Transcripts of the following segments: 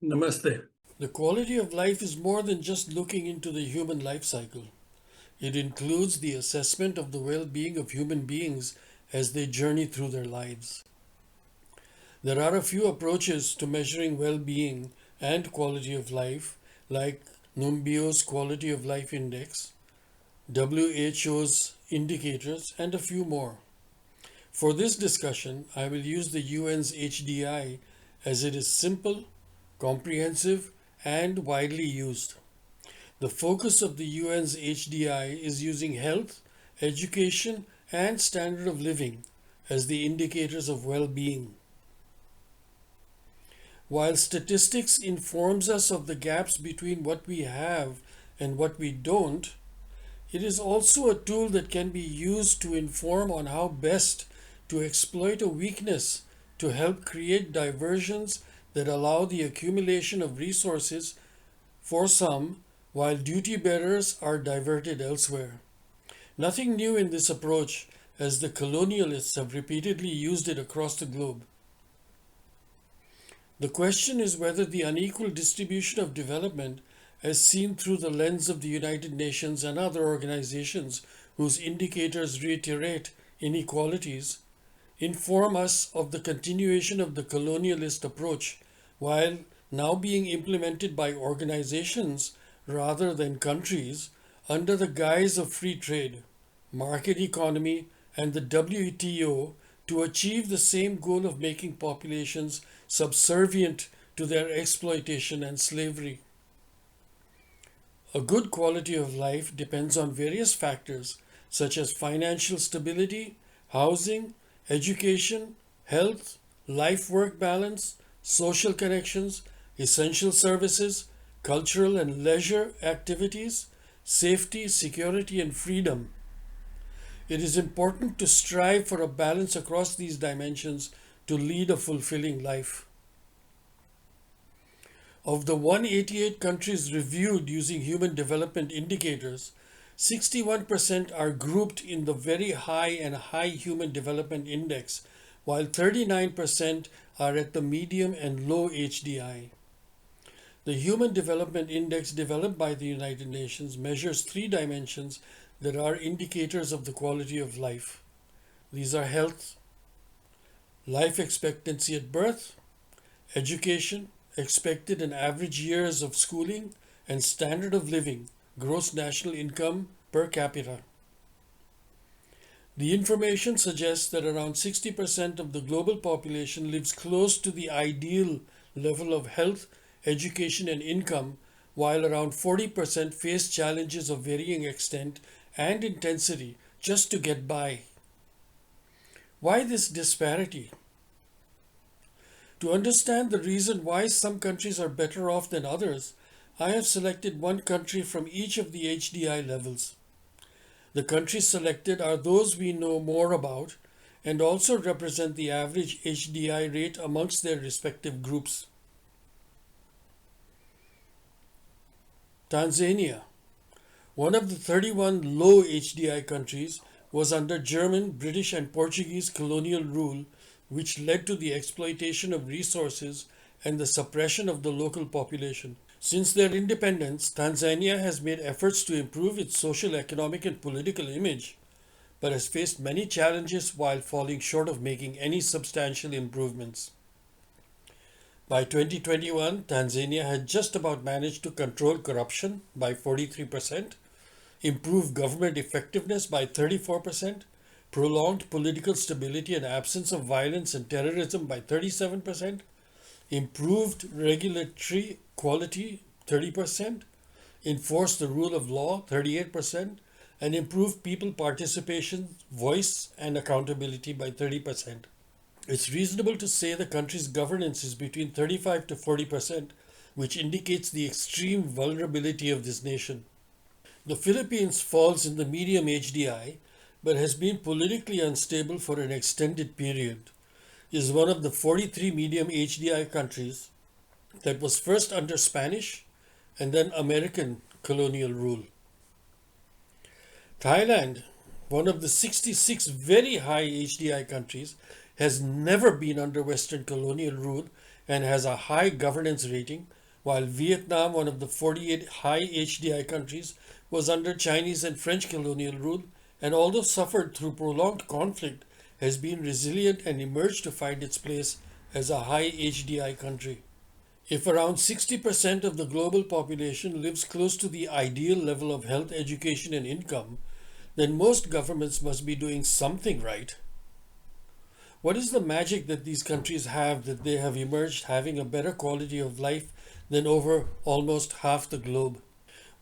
Namaste. The quality of life is more than just looking into the human life cycle. It includes the assessment of the well being of human beings as they journey through their lives. There are a few approaches to measuring well being and quality of life, like Numbio's Quality of Life Index, WHO's indicators, and a few more. For this discussion, I will use the UN's HDI as it is simple, comprehensive, and widely used. The focus of the UN's HDI is using health, education, and standard of living as the indicators of well being. While statistics informs us of the gaps between what we have and what we don't, it is also a tool that can be used to inform on how best to exploit a weakness to help create diversions that allow the accumulation of resources for some, while duty bearers are diverted elsewhere. Nothing new in this approach, as the colonialists have repeatedly used it across the globe. The question is whether the unequal distribution of development, as seen through the lens of the United Nations and other organizations whose indicators reiterate inequalities, inform us of the continuation of the colonialist approach, while now being implemented by organizations rather than countries under the guise of free trade, market economy, and the WTO to achieve the same goal of making populations subservient to their exploitation and slavery. A good quality of life depends on various factors such as financial stability, housing, education, health, life work balance, social connections, essential services, cultural and leisure activities, safety, security, and freedom. It is important to strive for a balance across these dimensions to lead a fulfilling life. Of the 188 countries reviewed using human development indicators, 61% are grouped in the very high and high human development index, while 39% are at the medium and low HDI. The Human Development Index developed by the United Nations measures three dimensions that are indicators of the quality of life. These are health, life expectancy at birth, education, expected and average years of schooling, and standard of living, gross national income per capita. The information suggests that around 60% of the global population lives close to the ideal level of health, education, and income, while around 40% face challenges of varying extent and intensity just to get by. Why this disparity? To understand the reason why some countries are better off than others, I have selected one country from each of the HDI levels. The countries selected are those we know more about and also represent the average HDI rate amongst their respective groups. Tanzania, one of the 31 low HDI countries, was under German, British, and Portuguese colonial rule, which led to the exploitation of resources and the suppression of the local population. Since their independence, Tanzania has made efforts to improve its social, economic, and political image, but has faced many challenges while falling short of making any substantial improvements. By 2021, Tanzania had just about managed to control corruption by 43%, improve government effectiveness by 34%, prolonged political stability and absence of violence and terrorism by 37%, improved regulatory quality 30%, enforced the rule of law 38%, and improved people participation, voice, and accountability by 30%. It's reasonable to say the country's governance is between 35 to 40%, which indicates the extreme vulnerability of this nation. The Philippines falls in the medium HDI but has been politically unstable for an extended period, is one of the 43 medium HDI countries that was first under Spanish and then American colonial rule. Thailand, one of the 66 very high HDI countries, has never been under Western colonial rule and has a high governance rating, while Vietnam, one of the 48 high HDI countries, was under Chinese and French colonial rule and although suffered through prolonged conflict, has been resilient and emerged to find its place as a high HDI country. If around 60% of the global population lives close to the ideal level of health, education, and income, then most governments must be doing something right. What is the magic that these countries have that they have emerged having a better quality of life than over almost half the globe?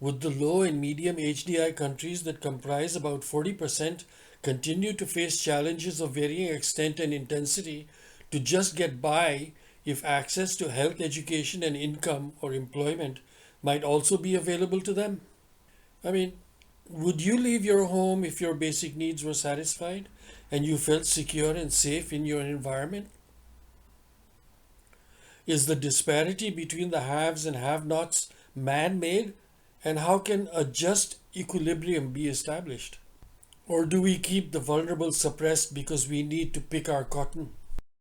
Would the low and medium HDI countries that comprise about 40% continue to face challenges of varying extent and intensity to just get by if access to health, education, and income or employment might also be available to them? I mean, would you leave your home if your basic needs were satisfied and you felt secure and safe in your environment? Is the disparity between the haves and have nots man made? And how can a just equilibrium be established? Or do we keep the vulnerable suppressed because we need to pick our cotton?